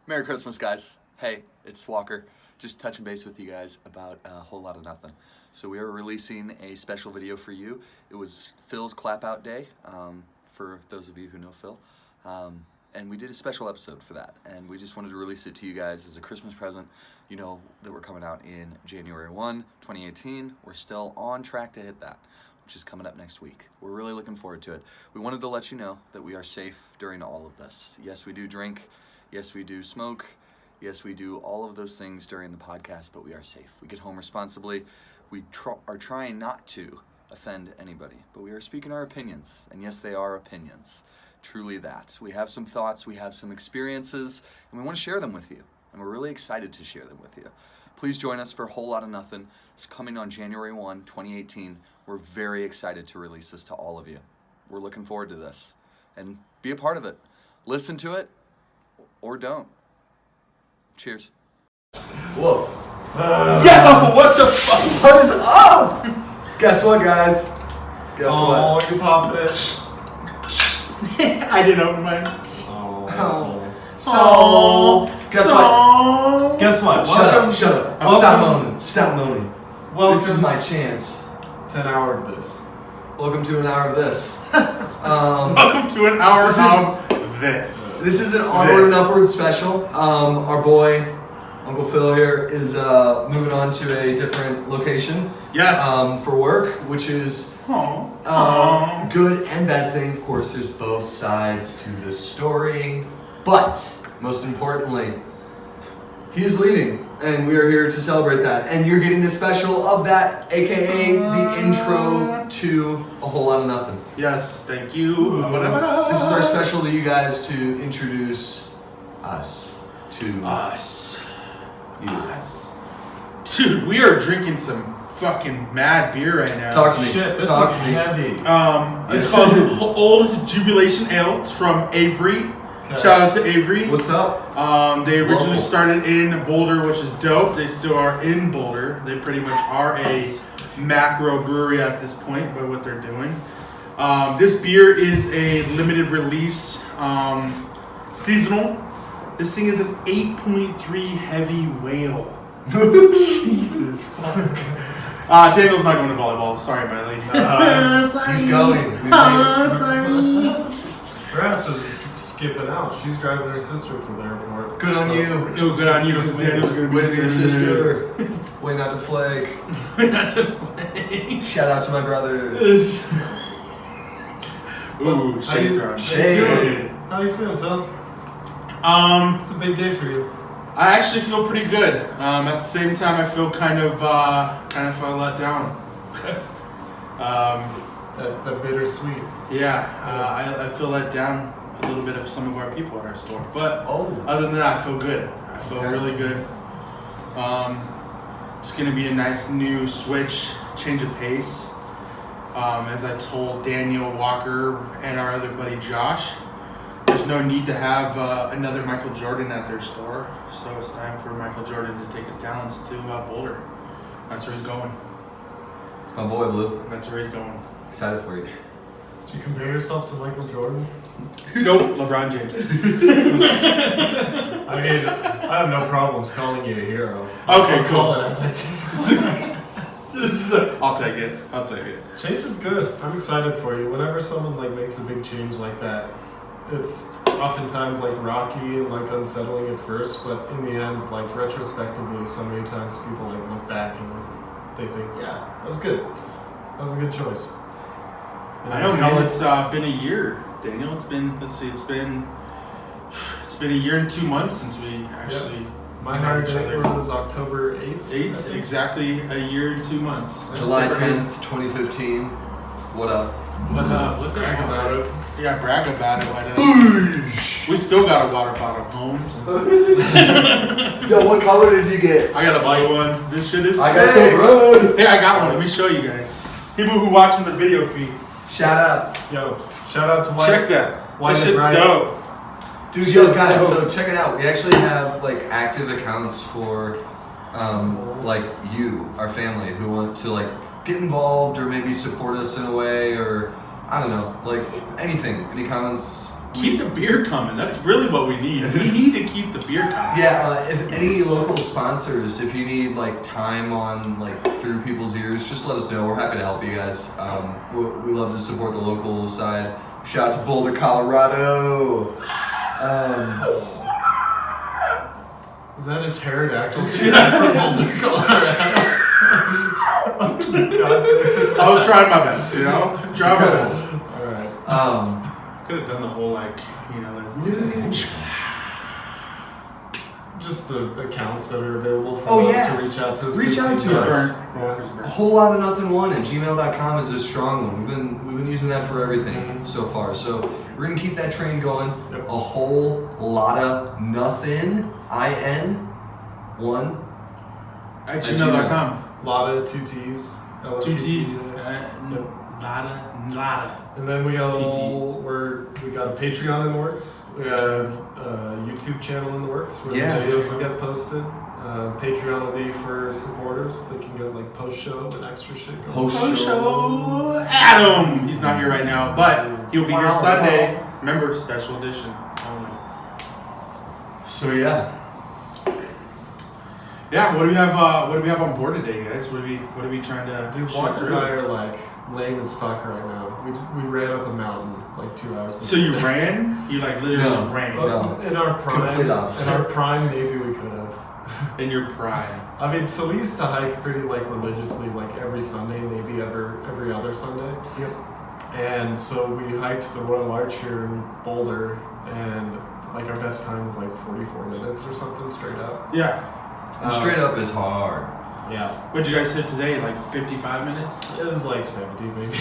Merry Christmas, guys. Hey, it's Walker. Just touching base with you guys about a whole lot of nothing. So we are releasing a special video for you. It was Phil's clap out day, for those of you who know Phil. And we did a special episode for that. And we just wanted to release it to you guys as a Christmas present. You know that we're coming out in January 1, 2018. We're still on track to hit that, which is coming up next week. We're really looking forward to it. We wanted to let you know that we are safe during all of this. Yes, we do drink. Yes, we do smoke. Yes, we do all of those things during the podcast, but we are safe. We get home responsibly. We are trying not to offend anybody, but we are speaking our opinions. And yes, they are opinions. Truly that. We have some thoughts, we have some experiences, and we want to share them with you. And we're really excited to share them with you. Please join us for a whole lot of nothing. It's coming on January 1, 2018. We're very excited to release this to all of you. We're looking forward to this. And be a part of it. Listen to it or don't. Cheers. Woof. Yo, what the fuck? What is up? Guess what, guys? Guess what? Oh, you popped it. I didn't open mine. Oh. So, guess what? Guess what? Shut up. Stop moaning. Stop moaning. Welcome This is my chance. to an hour of this. Welcome to an hour of this. Welcome to an hour of this. This is an Onward and Upward special. Our boy, Uncle Phil here, is moving on to a different location. Yes. For work, which is good and bad thing. Of course, there's both sides to the story. But, most importantly, he is leaving, and we are here to celebrate that. And you're getting a special of that, aka the intro to A Whole Lot of Nothing. Yes, thank you. This is our special to you guys to introduce us to Us. you. Us. Dude, we are drinking some fucking mad beer right now. Talk to me. Shit, this Talk is to me. heavy. It's Yes, called it is. Old Jubilation Ale. It's from Avery. Okay. Shout out to Avery. What's up? They originally Local. started in Boulder, which is dope. They still are in Boulder. They pretty much are a macro brewery at this point by what they're doing. This beer is a limited release, seasonal. This thing is an 8.3 heavy whale. Jesus fuck. Daniel's not going to volleyball. Sorry, my lady. He's going. We made it. Her ass is skipping out. She's driving her sister to the airport. Good on you. Dude, good on you. Because Daniel's going to Way to be a there. sister. Way not to flake. Not to play. Shout out to my brothers. Ooh, shade thrown. Shade. How you feeling, Phil? It's a big day for you. I actually feel pretty good. At the same time, I feel kind of let down. That bittersweet. I feel let down a little bit of some of our people at our store, but Oh. other than that, I feel good. I feel Okay. really good. It's gonna be a nice new switch, change of pace. As I told Daniel Walker and our other buddy Josh, there's no need to have another Michael Jordan at their store, so it's time for Michael Jordan to take his talents to Boulder. That's where he's going. It's my boy, Blue. That's where he's going. Excited for you. Did you compare yourself to Michael Jordan? Nope, LeBron James. I mean, I have no problems calling you a hero. Okay, I'll cool. call it as I say. I'll take it. I'll take it. Change is good. I'm excited for you. Whenever someone like makes a big change like that, it's oftentimes like rocky and like unsettling at first, but in the end, like retrospectively, so many times people like look back and they think, yeah, that was good. That was a good choice. And I know, how man. It's been a year, Daniel. It's been a year and 2 months since we actually my met hire each date other. was October 8th. 8th, exactly a year and 2 months. July Super 10th, 2015. What up? What the Brag hell? about it. Yeah, brag about it. Why not? We still got a water bottle, Holmes. Yo, what color did you get? I got a blue one. This shit is I sick. got the red. Hey, I got one. Let me show you guys. People who watching the video feed, Shout out. Yo, shout out to White. check that. White This is shit's right. dope. Dude, Shit's yo, guys, dope. so check it out. We actually have like active accounts for like you, our family, who want to like get involved or maybe support us in a way, or I don't know, like anything, any comments Keep the beer coming. That's really what we need. We need to keep the beer coming. Yeah, if any local sponsors, if you need like time on like through people's ears, just let us know. We're happy to help you guys. We love to support the local side. Shout out to Boulder, Colorado. Is that a pterodactyl from Boulder, Colorado? I was trying my best, you know? Trying my best. Alright. Could have done the whole like just the accounts that are available for Oh, us yeah. to reach out to us. Reach out to us. Walker's A burn. whole lot of nothing1 at gmail.com is a strong one. We've been using that for everything so far. So we're gonna keep that train going. Yep. A whole lot of nothing. IN1 At gmail.com. Lotta, 2 T's. Two T's. Yep. Lotta. And then we TT. got a Patreon in the works. We got a YouTube channel in the works where Yeah. the videos will get posted. Patreon will be for supporters. They can get like post show and extra shit going. Post Show Adam. He's not here right now, but he'll be here Wow. Sunday. Remember, special edition only. So yeah. Yeah. What do we have? What do we have on board today, guys? What are we trying to Dude, shoot Walker through? and I are like lame as fuck right now. We ran up a mountain like 2 hours before. So you ran? You like literally No. ran No. In our prime, Complete opposite. maybe we could have. in your prime. I mean, so we used to hike pretty like religiously, like every Sunday, maybe every other Sunday. Yep. And so we hiked the Royal Arch here in Boulder, and like our best time was like 44 minutes or something straight up. Yeah. And straight up is hard. Yeah. What'd you guys hit today? Like 55 minutes? It was like 70 maybe.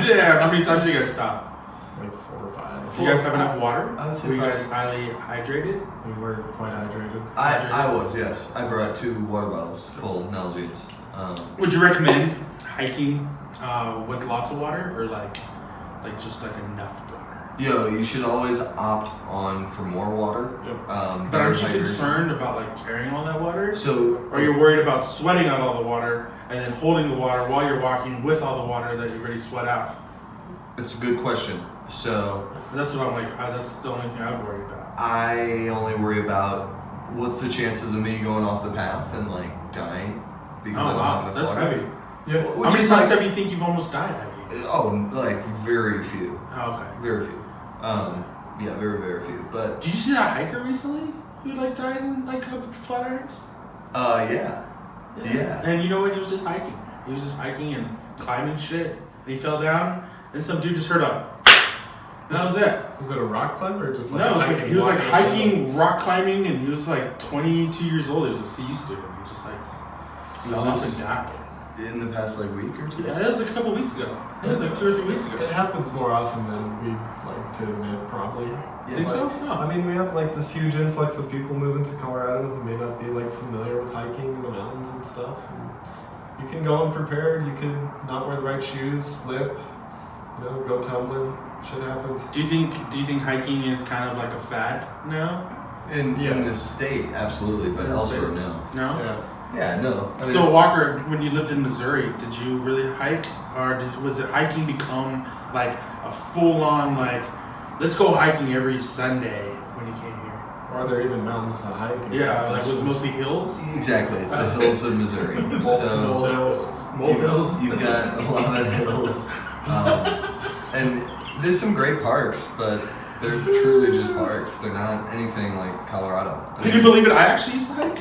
Yeah. How many times did you guys stop? Like 4 or 5. Do you guys have enough water? I would say Were you 5. guys highly hydrated? We were quite hydrated. I was, yes. I brought 2 water bottles full of Nalgene's. Would you recommend hiking with lots of water, or like just like enough water? Yo, you should always opt on for more water. Yep. But aren't you hydration. concerned about like carrying all that water? So, Or you're worried about sweating out all the water and then holding the water while you're walking with all the water that you already sweat out? it's a good question. So, That's what I'm like. That's the only thing I would worry about. I only worry about what's the chances of me going off the path and like dying because I Oh don't wow, have enough that's water. heavy. Yeah. How Which many is times like, have you think you've almost died? Have you? oh, like very few, Oh, okay. very few. Yeah, very very few. But Did you see that hiker recently who like died in like up at the Flatirons? yeah. Yeah. And you know what? He was just hiking. He was just hiking and climbing shit. And he fell down, and some dude just heard a. And that was it. Was it a rock climb or just like No, it was like, hiking, he was like walking? hiking, rock climbing, and he was like 22 years old. He was a CU student. He just like fell off and died. In the past like week or 2. Yeah, that was like a couple weeks ago. It was like 2 or 3 weeks ago. It happens more often than we like to admit, probably. Think so? No. I mean, we have like this huge influx of people moving to Colorado who may not be like familiar with hiking in the mountains and stuff. And you can go unprepared. You could not wear the right shoes, slip, go tumbling. Shit happens. Do you think hiking is kind of like a fad now? In Yes. this state, absolutely, but In the elsewhere, state. no. No. Yeah. Yeah, no. I mean, So it's- Walker, when you lived in Missouri, did you really hike, or was it hiking become like a full-on like, let's go hiking every Sunday when you came here? Or are there even mountains to hike? Yeah, like it was mostly hills. Exactly, it's the hills of Missouri. Mole So hills. Molehills. you've got a lot of hills, and there's some great parks, but they're truly just parks. They're not anything like Colorado. I Can mean, you believe it? I actually used to hike.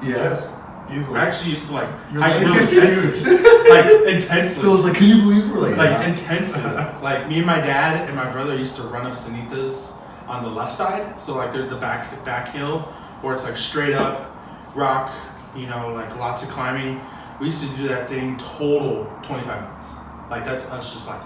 Yes. Easily. I actually used to like You're hike like- really intensely, like intensely. Phil's like, can you believe we're like Like that? intensely. Like me and my dad and my brother used to run up Sanitas on the left side. So like there's the back hill where it's like straight up rock, like lots of climbing. We used to do that thing total 25 minutes. Like that's us just like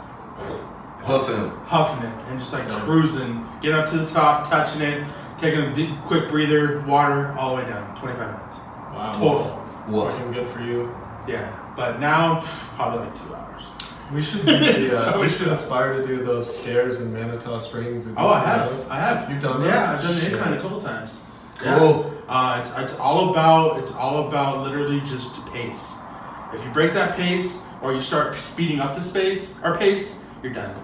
Huffing 'em. huffing it and just like cruising, getting up to the top, touching it, taking a deep, quick breather, water, all the way down. 25 minutes. Wow. Total. Woof. Fucking good for you. Yeah. But now probably like 2 hours. We should do we should aspire to do those stairs in Manitou Springs. Oh, I have. You've done those? Yeah, I've done the Shit. incline a couple times. Cool. Yeah. It's all about literally just pace. If you break that pace or you start speeding up the pace, you're done.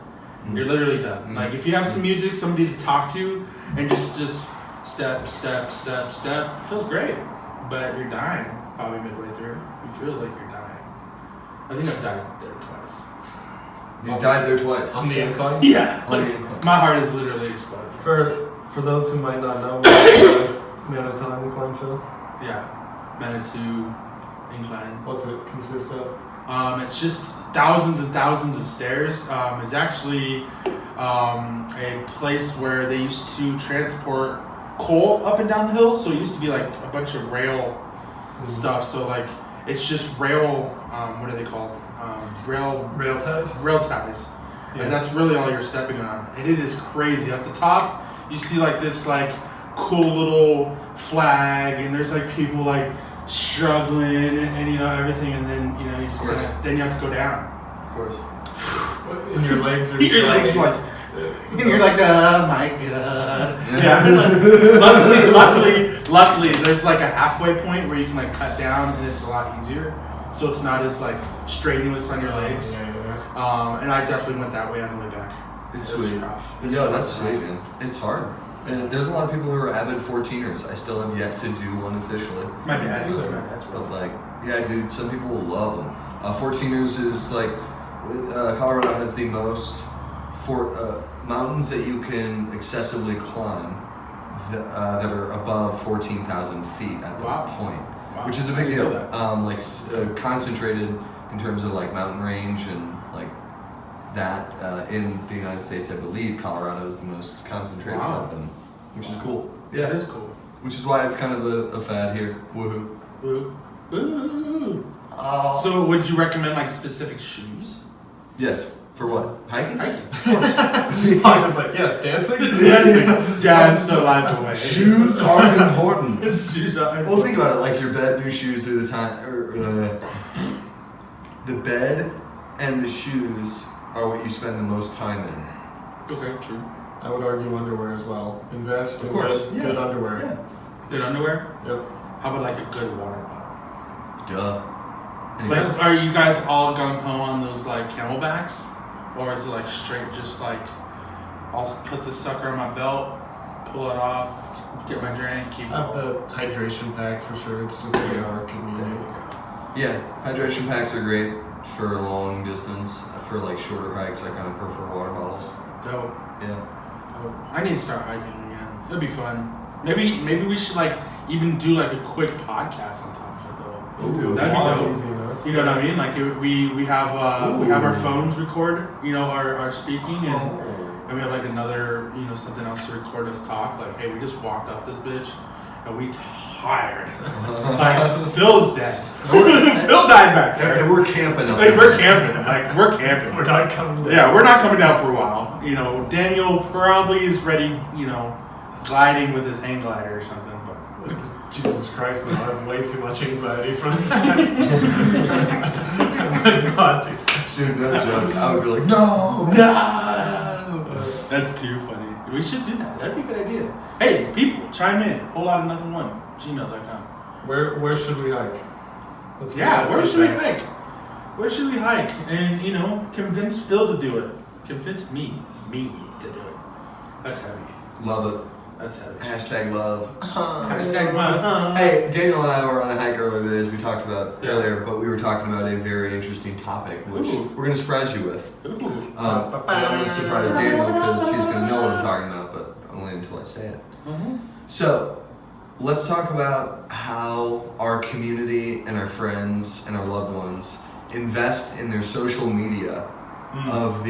You're literally done. Like if you have some music, somebody to talk to, and just step, step, step, step, it feels great. But you're dying probably midway through. You feel like you're dying. I think I've died there twice. He's died there twice. On the incline? Yeah. On the incline. My heart is literally exploded. For those who might not know, what's the Manitoba incline, Phil? Yeah. Manitou incline. What's it consist of? It's just thousands and thousands of stairs. It's actually a place where they used to transport coal up and down the hill. So it used to be like a bunch of rail stuff. So like it's just rail. What are they called? Rail ties? Rail ties. Yeah. And that's really all you're stepping on. And it is crazy. At the top, you see like this like cool little flag, and there's like people like struggling and you know everything, and then you know you just then you have to go down. Of course. And your legs are Your legs are like, and you're like, oh my god. Yeah. luckily, there's like a halfway point where you can like cut down, and it's a lot easier. So it's not as like strenuous on your legs. And I definitely went that way on the way back. It's sweet. No, that's sweet, man. It's hard. And there's a lot of people who are avid 14ers. I still have yet to do one officially. My dad. But like, yeah, dude, some people will love them. 14ers is like, Colorado has the most mountains that you can excessively climb that are above 14,000 feet at that point, which is a big deal. Concentrated in terms of like mountain range and like that in the United States, I believe Colorado is the most concentrated of them, which is cool. Yeah, it is cool. Which is why it's kind of a fad here. Woohoo. Woo. So would you recommend like specific shoes? Yes. For what? Hiking? I was like, yes, dancing? Dance so light away. Shoes are important. Shoes are important. Well, think about it. Like your bed, new shoes through the time, the bed and the shoes are what you spend the most time in. Okay, true. I would argue underwear as well. Invest in good underwear. Yeah. Good underwear? Yep. How about like a good water bottle? Duh. Like, are you guys all gung-ho on those like camelbacks? Or is it like straight just like, I'll put this sucker on my belt, pull it off, get my drink, keep I have the hydration pack for sure. It's just way more convenient. Yeah, hydration packs are great for long distance. For like shorter hikes, I kind of prefer water bottles. Dope. Yeah. Dope. I need to start hiking again. It'd be fun. Maybe we should like even do like a quick podcast on top of it though. Ooh, that'd be dope. Easy enough. You know what I mean? Like we have our phones record, you know, our speaking, and we have like another, you know, something else to record us talk. Like, hey, we just walked up this bitch, and we tired. Like Phil's dead. Phil died back there. And we're camping up. Like we're camping. Like we're camping. We're not coming down. Yeah, we're not coming down for a while. You know, Daniel probably is ready. You know, gliding with his hang glider or something. But Jesus Christ, I have way too much anxiety from that. God, Dude, no joke. I would be like, no. That's too funny. We should do that. That'd be a good idea. Hey, people, chime in. WholeLottaNothin1@gmail.com. Where should we hike? Let's where should we hike? Where should we hike? And, you know, convince Phil to do it. Convince me to do it. That's heavy. Love it. That's heavy. Hashtag love. Hashtag love. Hey, Daniel and I were on a hike earlier today, as we talked about Yeah. earlier, but we were talking about a very interesting topic, which we're going to surprise you with. Ooh. And I'm going to surprise Daniel because he's going to know what I'm talking about, but only until I say it. Mm-hmm. So, let's talk about how our community and our friends and our loved ones invest in their social media of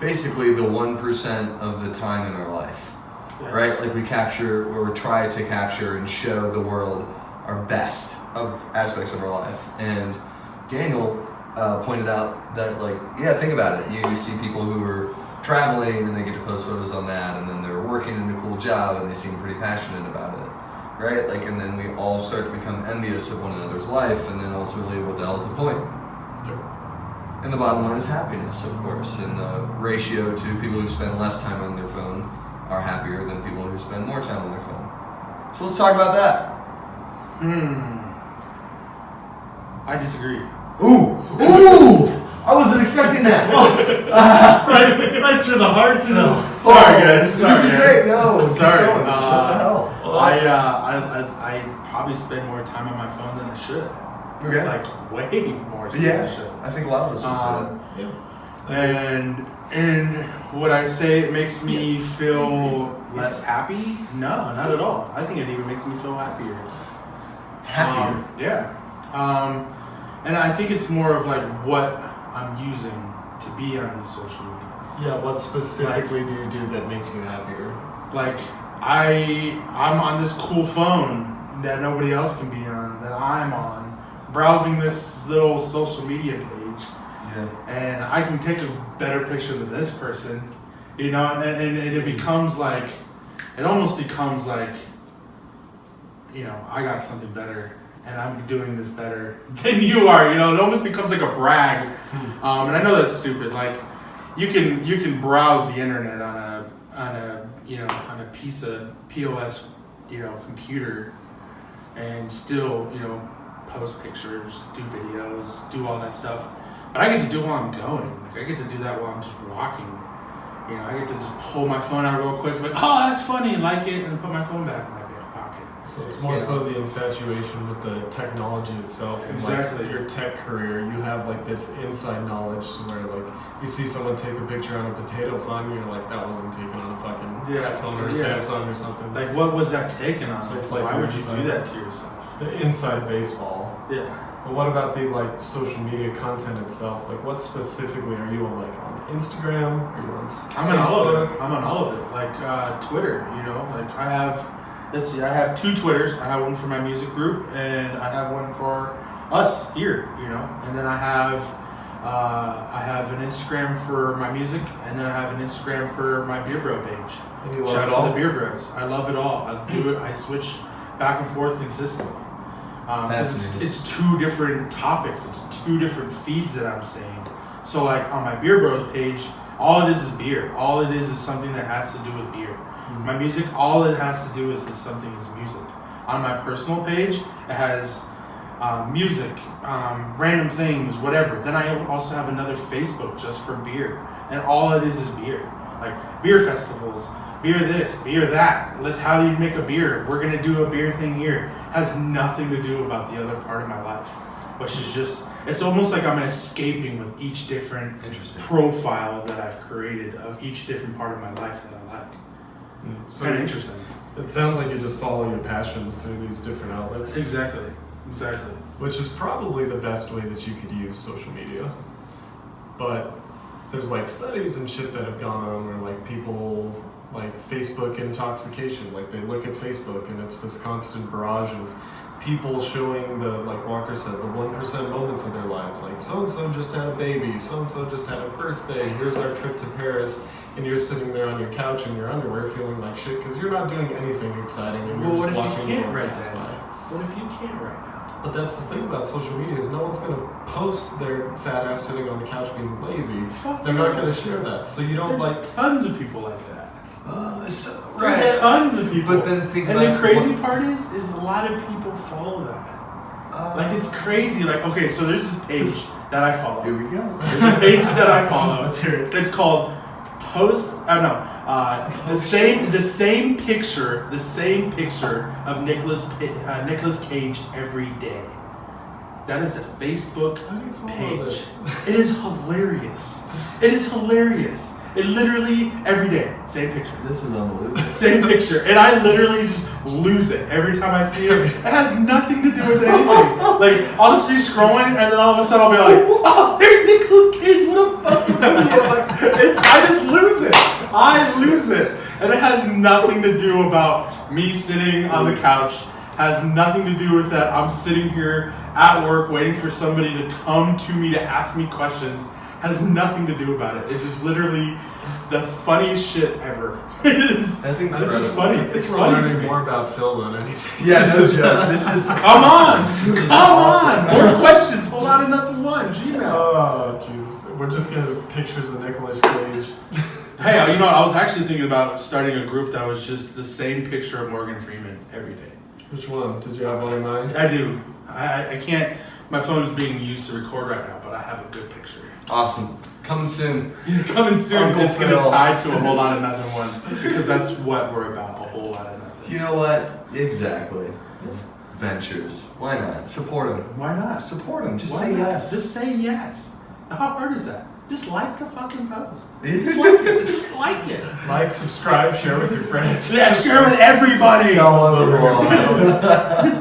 basically the 1% of the time in our life. Yes. Right? Like we capture or try to capture and show the world our best of aspects of our life. And Daniel pointed out that, like, yeah, think about it. You see people who are traveling and they get to post photos on that, and then they're working in a cool job and they seem pretty passionate about it. Right? Like, and then we all start to become envious of one another's life, and then ultimately, what the hell's the point? And the bottom line is happiness, of course. And the ratio to people who spend less time on their phone are happier than people who spend more time on their phone. So let's talk about that. I disagree. Ooh! I wasn't expecting that. right through the heart, Phil. Sorry, guys. Sorry, this is guys. great. No, keep Sorry. going. What the hell? I probably spend more time on my phone than I should. Okay. Like way more than I Yeah, should. I think a lot of us would say that. Yeah. And would I say it makes me feel less happy? No, not at all. I think it even makes me feel happier. Happier. Yeah. And I think it's more of like what I'm using to be on these social medias. Yeah, what specifically do you do that makes you happier? Like I'm on this cool phone that nobody else can be on, that I'm on, browsing this little social media page. Yeah. And I can take a better picture than this person, you know, and it becomes like, it almost becomes like, you know, I got something better and I'm doing this better than you are, you know, it almost becomes like a brag. And I know that's stupid. Like you can browse the internet on a piece of POS, you know, computer and still, you know, post pictures, do videos, do all that stuff. But I get to do it while I'm going. Like I get to do that while I'm just walking. You know, I get to just pull my phone out real quick, like, oh, that's funny, like it, and put my phone back in my back pocket. So it's more so the infatuation with the technology itself. And Exactly. like your tech career, you have like this inside knowledge to where like you see someone take a picture on a potato farm, and you're like, that wasn't taken on a fucking iPhone or a Samsung or something. Like, what was that taken on? So it's Why like would you inside- do that to yourself? The inside baseball. Yeah. But what about the like social media content itself? Like what specifically are you on, like on Instagram? Are you on I'm on all of Facebook? it. I'm on all of it. Like Twitter, you know, like I have 2 Twitters. I have one for my music group and I have one for us here, you know. And then I have an Instagram for my music and then I have an Instagram for my Beer Bro page. And you love Shout it out all? to the Beer Bros. I love it all. I do it. I switch back and forth consistently. Because it's 2 different topics. It's 2 different feeds that I'm saying. So like on my Beer Bros page, all it is beer. All it is something that has to do with beer. My music, all it has to do with is something is music. On my personal page, it has music, random things, whatever. Then I also have another Facebook just for beer. And all it is beer. Like beer festivals, beer this, beer that. How do you make a beer? We're gonna do a beer thing here. Has nothing to do about the other part of my life, which is just, it's almost like I'm escaping with each different profile that I've created of each different part of my life that I like. So Kind of interesting. It sounds like you just follow your passions through these different outlets. Exactly. Which is probably the best way that you could use social media. But there's like studies and shit that have gone on where like people like Facebook intoxication, like they look at Facebook and it's this constant barrage of people showing the, like Walker said, the 1% moments of their lives. Like so-and-so just had a baby, so-and-so just had a birthday, here's our trip to Paris, and you're sitting there on your couch in your underwear feeling like shit because you're not doing anything exciting and you're Well, just what if watching you the can't world write pass that? by. What if you can't right now? But that's the thing about social media is no one's gonna post their fat ass sitting on the couch being lazy. They're not gonna share that. So you don't There's like. tons of people like that. Right. There's tons of people. But then think and about the crazy part is a lot of people follow that. Like it's crazy. Like okay, so there's this page that I follow. Here we go. There's a page that I follow. Let's hear it. It's called Post. The same picture of Nicolas Cage every day. That is the Facebook How do you follow page. this? It is hilarious. It is hilarious. It literally every day, same picture. This is unbelievable. Same picture. And I literally just lose it every time I see it. It has nothing to do with anything. Like, I'll just be scrolling and then all of a sudden I'll be like, oh, there's Nicolas Cage. What a fucking idiot. Like, I just lose it. I lose it. And it has nothing to do about me sitting on the couch. Has nothing to do with that. I'm sitting here at work waiting for somebody to come to me to ask me questions. Has nothing to do about it. It's just literally the funniest shit ever. It is. That's It's incredible. just funny. I think It's we're funny to learning me. more about Phil than anything. Yeah, no joke. This is Come on! This is Come awesome. on! More questions. Whole lot of nothing one. Gmail. Oh Jesus! We're just getting pictures of Nicolas Cage. Hey, you know, I was actually thinking about starting a group that was just the same picture of Morgan Freeman every day. Which one? Did you have one in mind? I do. I can't. My phone's being used to record right now, but I have a good picture. Awesome. Coming soon. Coming soon. Uncle It's going to Phil. tie to a whole lot of nothing one because that's what we're about. A whole lot of nothing. You know what? Exactly. Ventures. Why not? Support them. Why not? Support them. Just Why say not? yes. Just say yes. How hard is that? Just like the fucking post. Just like it. Just like it. Like, subscribe, share with your friends. Yeah, share with everybody. Tell everyone.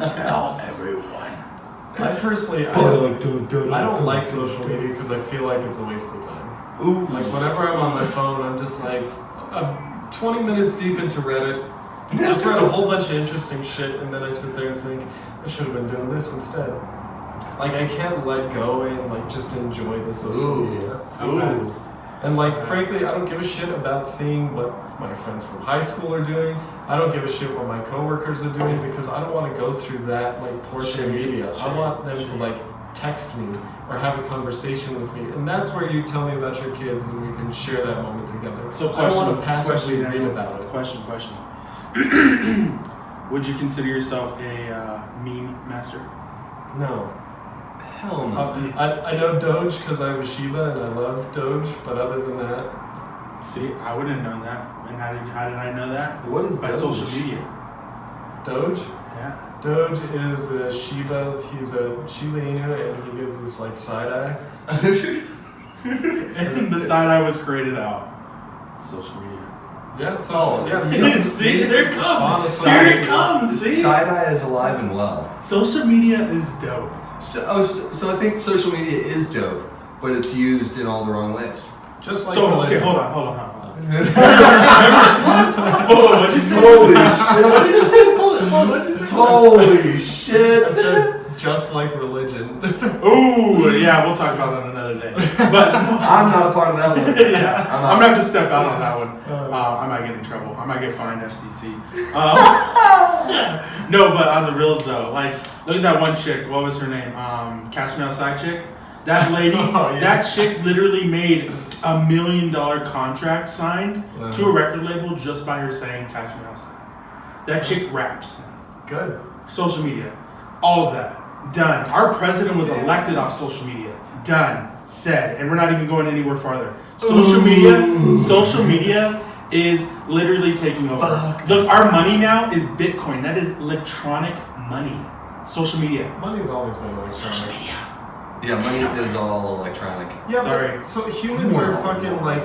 Tell everyone. I personally, I don't like social media because I feel like it's a waste of time. Ooh. Like, whenever I'm on my phone, I'm just like, I'm 20 minutes deep into Reddit, just read a whole bunch of interesting shit, and then I sit there and think, I should have been doing this instead. Like, I can't let go and, like, just enjoy the social media. Ooh. And, like, frankly, I don't give a shit about seeing what my friends from high school are doing. I don't give a shit what my coworkers are doing because I don't want to go through that, like, portion of media. I want them to, like, text me or have a conversation with me. And that's where you tell me about your kids and we can share that moment together. So I don't want to passively read about it. Question. Would you consider yourself a meme master? No. Hell no. I know Doge because I was Shiba and I love Doge, but other than that, See, I wouldn't have known that. And how did I know that? What is By Doge? social media. Doge? Yeah. Doge is a Shiba, he's a Shiba Inu and he gives this like side eye. And the side eye was created out. Social media. Yeah, so Oh, See, there it comes. Here it comes. See? Side eye is alive and well. Social media is dope. So I think social media is dope, but it's used in all the wrong ways. just like So, okay, religion. hold on. What'd you say? Holy shit! What did you say? Hold on, what'd you say? Holy I shit! said just like religion. Ooh, yeah, we'll talk about that another day. But I'm not a part of that one. yeah, I'm I'm out. gonna have to step out on that one. I might get in trouble. I might get fined FCC. No, but on the reals though, like, look at that one chick. What was her name? Catch Me Outside chick. That lady, that chick literally made $1 million contract signed to a record label just by her saying "Catch Me Outside." That chick raps. Good. Social media, all of that done. Our president was elected off social media. Done. Said, and we're not even going anywhere farther. Social media is literally taking over. Look, our money now is Bitcoin. That is electronic money. Social media. Money's always been electronic. Yeah, money is all electronic. Yeah, Sorry. but, so humans are fucking like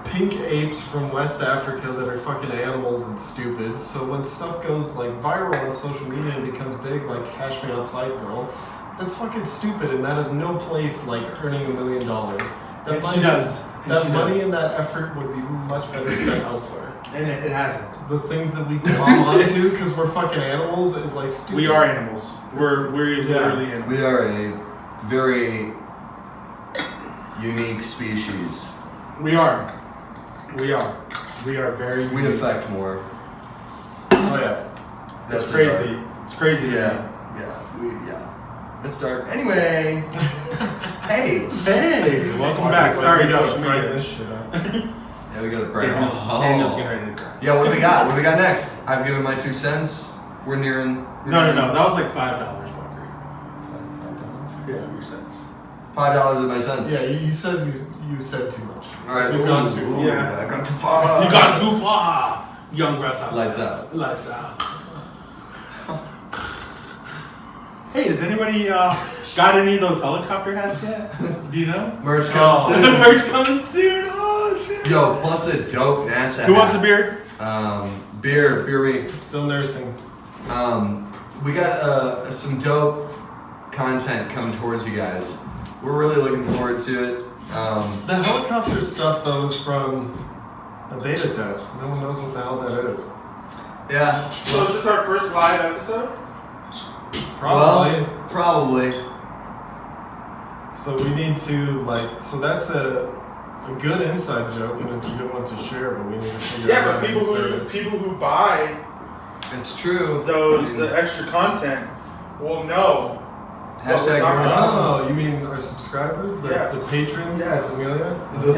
pink apes from West Africa that are fucking animals and stupid. So when stuff goes like viral on social media and becomes big, like Cash Me Outside Girl, that's fucking stupid, and that has no place like earning $1 million. That And she does. And That she money does. and that effort would be much better spent elsewhere. And it hasn't. The things that we glom onto because we're fucking animals is like stupid. We are animals. We're literally animals. We are a very unique species. We are. We are very. We affect more. Oh yeah. That's That's crazy. dark. It's crazy. to me. Yeah. It's dark. Anyway. Hey. Hey, welcome back. Sorry, social Brighten media. this shit up. Yeah, we got a break. Daniel's getting ready to go. Yeah, what do we got? What do we got next? I've given my 2 cents. We're nearing. No. That was like $5, Walker. $5. Yeah, your cents. $5 is my cents. Yeah, he says you said too much. All right. You've gone too far. Yeah. I got too far. You got too far. Young grasshopper. Lights out. Lights out. Hey, has anybody got any of those helicopter hats yet? Do you know? Merch coming soon. Merch coming soon. Oh shit. Yo, plus a dope NASA. Who wants a hat. beer? Beer week. Still nursing. We got some dope content coming towards you guys. We're really looking forward to it. The helicopter stuff though is from a beta test. No one knows what the hell that is. Yeah. So is this our first live episode? Probably. Well, probably. So we need to so that's a good inside joke and it's a good one to share, but we need to figure out how to insert it. people who buy It's true. the extra content will know. Hashtag more to come. Oh, you mean our subscribers, the patrons, Yes. the familia? The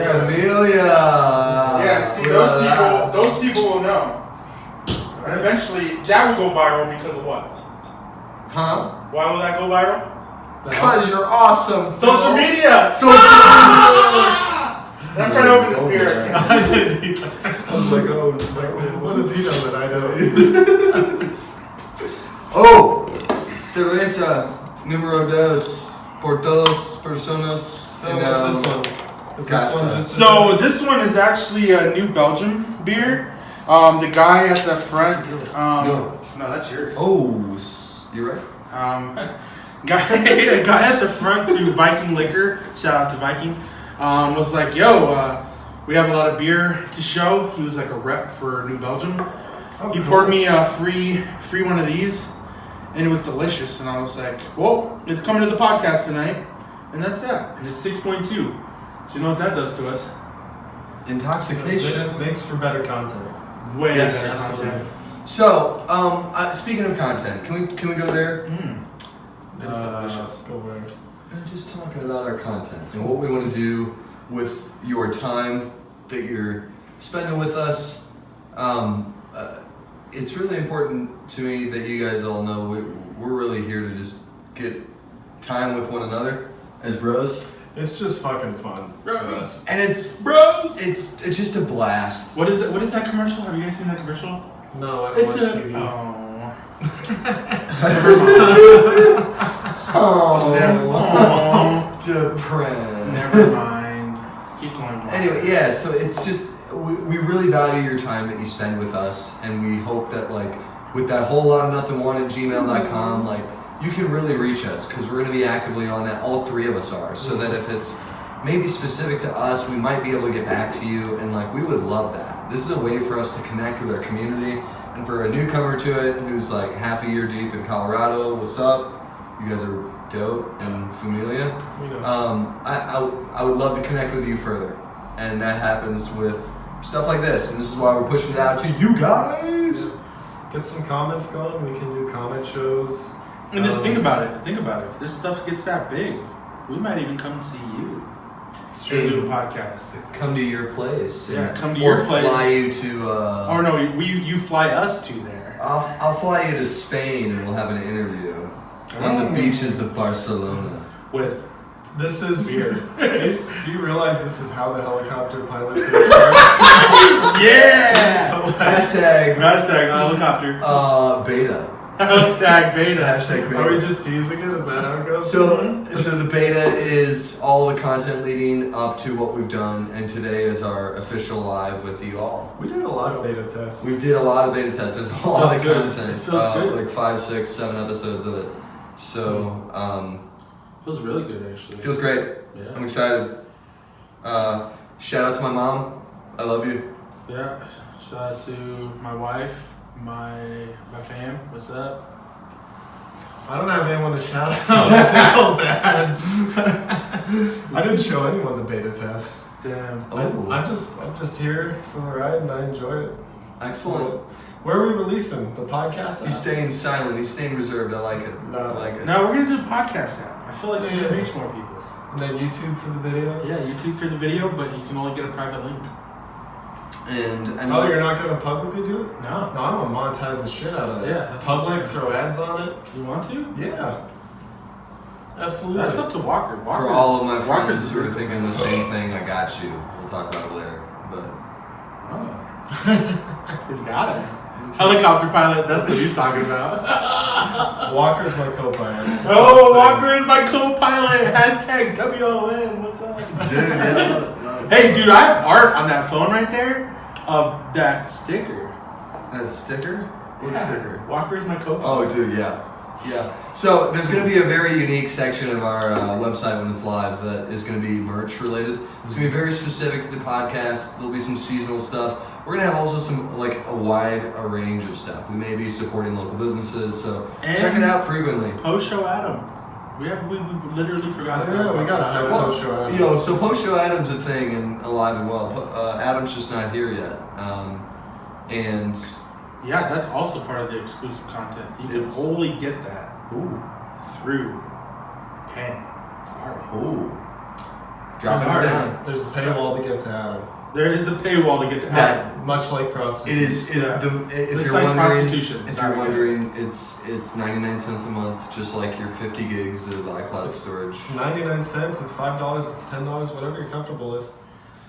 familia. those people will know. And eventually that will go viral because of what? Huh? Why will that go viral? Because you're awesome. Social Phil. media. Social media. I'm trying to open this beer. I didn't either. I was like, oh, What does he know that I know? Oh, cerveza número 2 por todas personas. Phil, what's this one? Is this one just So this one is actually a New Belgium beer. The guy at the front. No, that's yours. Oh, you're right. A guy at the front to Viking Liquor. Shout out to Viking. Was like, yo, we have a lot of beer to show. He was like a rep for New Belgium. He poured me a free one of these, and it was delicious. And I was like, well, it's coming to the podcast tonight, and that's that. And it's 6.2. So you know what that does to us? Intoxication. It makes for better content. Way Yes, better absolutely. content. So, speaking of content, can we go there? That is delicious. Go where? We're just talking about our content and what we want to do with your time that you're spending with us. It's really important to me that you guys all know we're really here to just get time with one another as bros. It's just fucking fun. Bros. And it's just a blast. What is it? What is that commercial? Have you guys seen that commercial? No, I don't watch TV. Oh, depressed. Never mind. Keep going. Anyway, yeah, so it's just, we really value your time that you spend with us, and we hope that, like, with that whole Lotta Nothin-Onward at gmail.com, like, you can really reach us, because we're going to be actively on that. All three of us are, so that if it's maybe specific to us, we might be able to get back to you, and, like, we would love that. This is a way for us to connect with our community, and for a newcomer to it who's, like, half a year deep in Colorado, what's up? You guys are dope and familia. We know. I would love to connect with you further, and that happens with stuff like this, and this is why we're pushing it out to you guys. Get some comments going. We can do comment shows. And just think about it. Think about it. If this stuff gets that big, we might even come see you. Hey, Do a podcast. Come to your place. Yeah, come to or your place. fly you to. Or no, you fly us to there. I'll fly you to Spain, and we'll have an interview on the beaches of Barcelona. With This is weird. do you realize this is how the helicopter pilot first started? yeah. Hashtag helicopter. beta. Hashtag beta. Hashtag beta. Are we just teasing it? Is that how it goes? So the beta is all the content leading up to what we've done, and today is our official live with you all. we did a lot of beta tests. We did a lot of beta tests. There's a lot of good. content. It feels good. Like 5, 6, 7 episodes of it. So Feels really good actually. feels great. Yeah. I'm excited. Shout out to my mom. I love you. Yeah. Shout out to my wife, my fam. What's up? I don't have anyone to shout out. I feel bad. I didn't show anyone the beta test. Damn. I'm just here for the ride, and I enjoy it. Excellent. Where are we releasing the podcast? He's staying silent. He's staying reserved. I like it. No. I like it. No, we're gonna do a podcast app. I feel like we're gonna reach more people. And then YouTube for the video. Yeah, YouTube for the video, but you can only get a private link. And Oh, you're not gonna publicly do it? No. No, I'm gonna monetize the shit out of it. Yeah, that's what I'm Public, saying. throw ads on it. You want to? Yeah. Absolutely. That's up to Walker. for all of my Walker's friends who are business. thinking the same thing, I got you. We'll talk about it later. But Oh. He's got it. Helicopter pilot, that's what he's talking about. Walker's my co-pilot. That's Oh, all I'm Walker is my co-pilot. Hashtag WON. What's up? dude, yeah. Hey, dude, I have art on that phone right there of that sticker. That sticker? What Yeah. sticker? Walker is my co-pilot. Oh, dude, yeah. Yeah. So there's going to be a very unique section of our website when it's live that is going to be merch related. It's going to be very specific to the podcast. There'll be some seasonal stuff. We're going to have also some, like, a wide range of stuff. We may be supporting local businesses, so check it out frequently. Post-show Adam. We literally forgot Yeah, about we got a post-show high Adam. post-show ad. Yo, so post-show Adam's a thing and alive and well. Adam's just not here yet. And Yeah, that's also part of the exclusive content. You can It's- only get that ooh, through Pen. Sorry. ooh, dropping Sorry. it down. There's a paywall to get to Adam. There is a paywall to get to That- heaven. Much like It prostitution. is. If It's you're like wondering, prostitution. if Sorry, you're guys. wondering, it's 99 cents a month, just like your 50 gigs of iCloud storage. It's 99 cents, it's $5, it's $10, whatever you're comfortable with.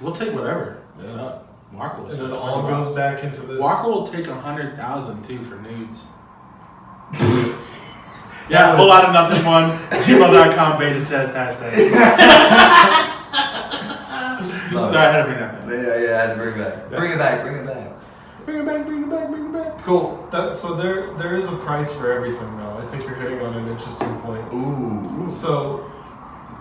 We'll take whatever. Yeah. Walker will And take it all $20. goes back into this. Walker will take 100,000 too for nudes. That Yeah, was- whole lot of nothing one. gmail.com beta test hashtag. Love Sorry, I it. had to bring that back. Yeah, I had to bring it back. Bring it back. Bring it back. Bring it back, bring it back, bring it back. Cool. So there is a price for everything though. I think you're hitting on an interesting point. Ooh. So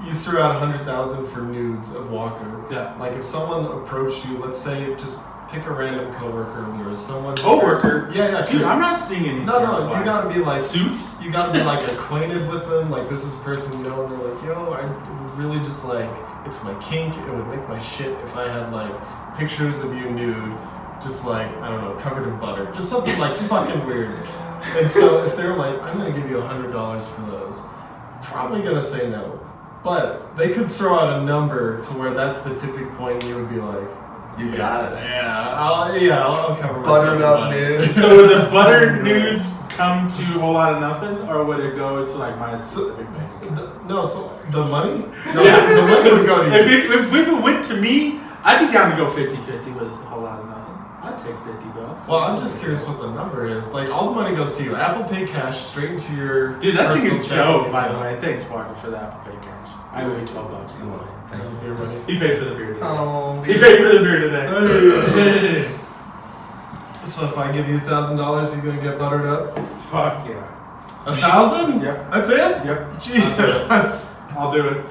you threw out 100,000 for nudes of Walker. Yeah. Like if someone approached you, let's say just pick a random coworker of yours, someone Coworker? Yeah, Dude, 'cause- I'm not seeing any No, you gotta be like suits. You gotta be like acquainted with them. Like this is a person you know, and they're like, yo, I would really just like it's my kink. It would make my shit if I had like pictures of you nude, just like I don't know, covered in butter, just something like fucking weird. And so if they're like, I'm gonna give you $100 for those, probably gonna say no. But they could throw out a number to where that's the tipping point. And you would be like, You got it. yeah, I'll cover myself. Buttered with up money." nudes. So would the buttered nudes come to a whole lot of nothing, or would it go to like my specific bank account? No, so the money? No, Yeah. the money would go to you. If it went to me, I'd be down to go 50-50 with a whole lot of nothing. I'd take $50. Well, I'm just curious what the number is. Like, all the money goes to you. Apple Pay cash straight into your Dude, that thing personal is checking dope, by the account. way. Thanks, Walker, for the Apple Pay cash. I owe you $12, by the way. Beer money. He paid for the beer today. Oh, He paid for the beer today. So if I give you $1,000, you gonna get buttered up? Fuck yeah. 1,000? Yep. That's it? Yep. Jesus. I'll do it.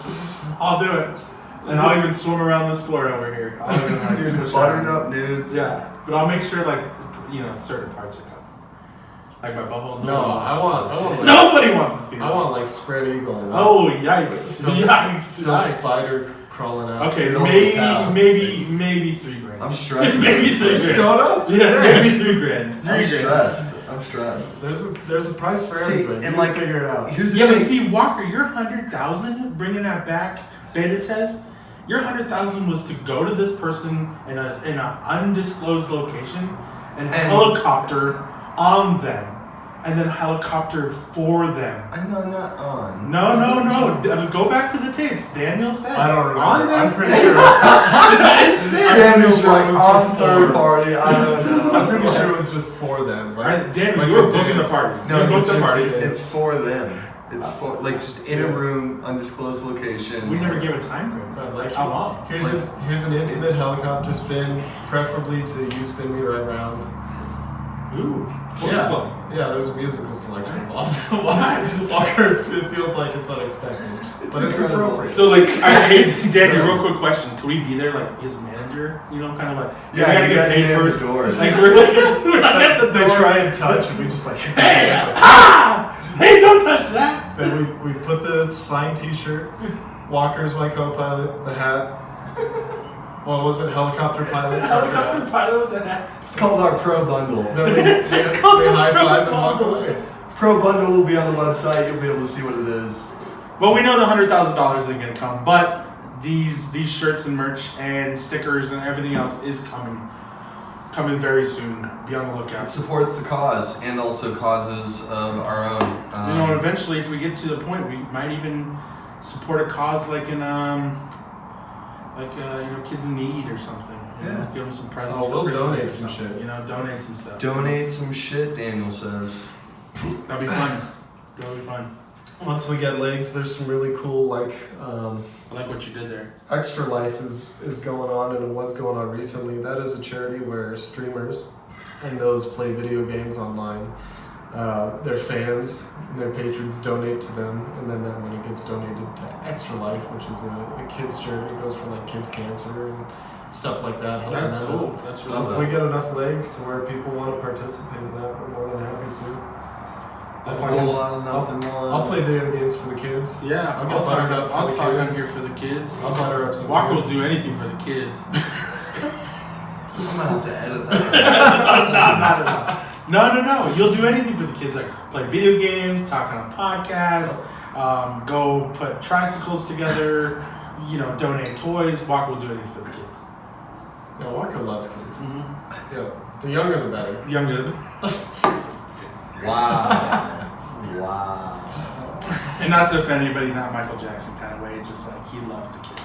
I'll do it. And I'll even swim around this floor over here. I'll even like dude, squish buttered around. up nudes. Yeah, but I'll make sure like certain parts are covered. Like my butthole. No, one I wants to want- see I that want, shit. Nobody wants to see that. I want like spread eagle. Oh yikes! Phil, Yikes! Phil Yikes. Spider crawling out. Okay, Holy cow. maybe $3,000. I'm stressed. Maybe It's $3,000. going up. Yeah, maybe $3,000. I'm stressed. I'm stressed. There's a price for See, everything. and You like- figure it out. Here's the Yeah, but thing. see, Walker, your 100,000, bringing that back, beta test. Your 100,000 was to go to this person in an undisclosed location and helicopter on them, and then helicopter for them. I know, not on. No. Go back to the tapes. Daniel said. I don't remember. On them. I'm pretty sure. It's, It's there. Daniel's like was on just third for- party. I don't know. I'm pretty sure it was just for them. Right? Right, Daniel, Like you were a booking the dance. party. No, you booked the it's- party. It's for them. It's for like just in a room, undisclosed location. We never gave a time frame. Like How long? Here's an intimate helicopter spin, preferably to you spin me right round. Ooh. Yeah, yeah. There's a musical selection involved. Walker, it feels like it's unexpected, but it's incredible. appropriate. So like, Daniel, real quick question: could we be there like his manager? You know, kind of like Yeah, we gotta you get guys paid man first. the doors. Like we're not at the they door. try and touch, and we just like hit Hey, the hey, don't touch that. Then we put the signed T-shirt. Walker's my co-pilot. The hat. What was it? Helicopter pilot. Helicopter pilot with the hat. It's called our Pro Bundle. Then we called the high five and walk Bundle. away. Pro Bundle will be on the website. You'll be able to see what it is. Well, we know the $100,000 isn't gonna come, but these shirts and merch and stickers and everything else is coming very soon. Be on the It lookout. supports the cause and also causes of our own. You know, eventually, if we get to the point, we might even support a cause like in kids in need or something. You know, Yeah. give them some presents. Oh, for we'll Christmas donate or some something, shit. You know, donate some stuff. Donate some shit, Daniel says. That'll be fun. That'll be fun. Once we get legs, there's some really cool like I like what you did there. Extra Life is going on, and it was going on recently. That is a charity where streamers and those play video games online. Their fans and their patrons donate to them, and then that money gets donated to Extra Life, which is a kids charity. It goes for like kids cancer and stuff like that. helping That's that cool. out. That's So really if we get enough legs to where people want to participate in that, we're more than happy to. A whole lot of nothing more. I'll play video games for the kids. Yeah, I'll I'll get talk. buttered up for I'll the talk on kids. here for the kids. I'll butter up some Walker will kids. do anything for the kids. I'm gonna have to edit that. No. You'll do anything for the kids, like play video games, talk on a podcast, go put tricycles together, donate toys. Walker will do anything for the kids. No, Walker loves kids. Mm-hmm. Yeah. The younger the better. Younger. Wow. Wow. And not to offend anybody, not Michael Jackson kind of way, just like he loves the kids.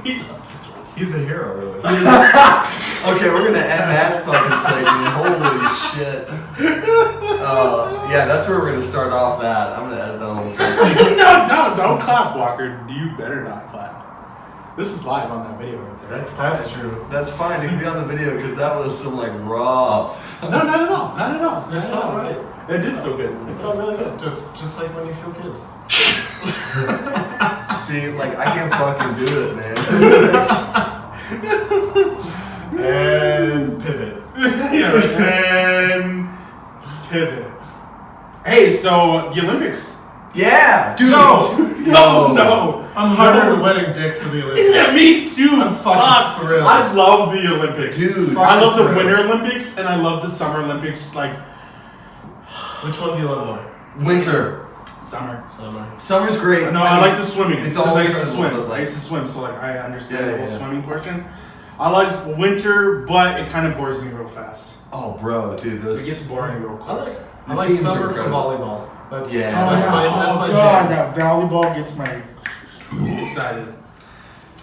He loves the kids. He's a hero, really. Okay, we're gonna end that fucking segment. Holy shit. Yeah, that's where we're gonna start off that. I'm gonna edit that whole segment. No, don't clap, Walker. You better not clap. This is live on that video right there. That's true. That's fine. It can be on the video because that was some like rough. No, not at all. Not at all. It felt right. It did feel good. It felt really good. Just like when you feel kids. See, like I can't fucking do it, man. And pivot. Yeah, and pivot. Hey, so the Olympics. Yeah, dude. No. No. I'm harder than wedding dick for the Olympics. Yeah, me too. I'm fucking thrilled. I love the Olympics. Dude. I love the Fucking Winter Olympics and I love the Summer Olympics. Like, Which one do you love more? Winter. summer. Summer's great. No, I like the swimming. It's Because all I used to incredible, swim. but, like- I used to swim, so like I understand Yeah, the whole yeah. swimming portion. I like winter, but it kind of bores me real fast. Oh, bro, dude, It those. gets boring real quick. I like teams are summer for incredible. volleyball. That's Yeah. that's my God, jam. that volleyball gets my excited.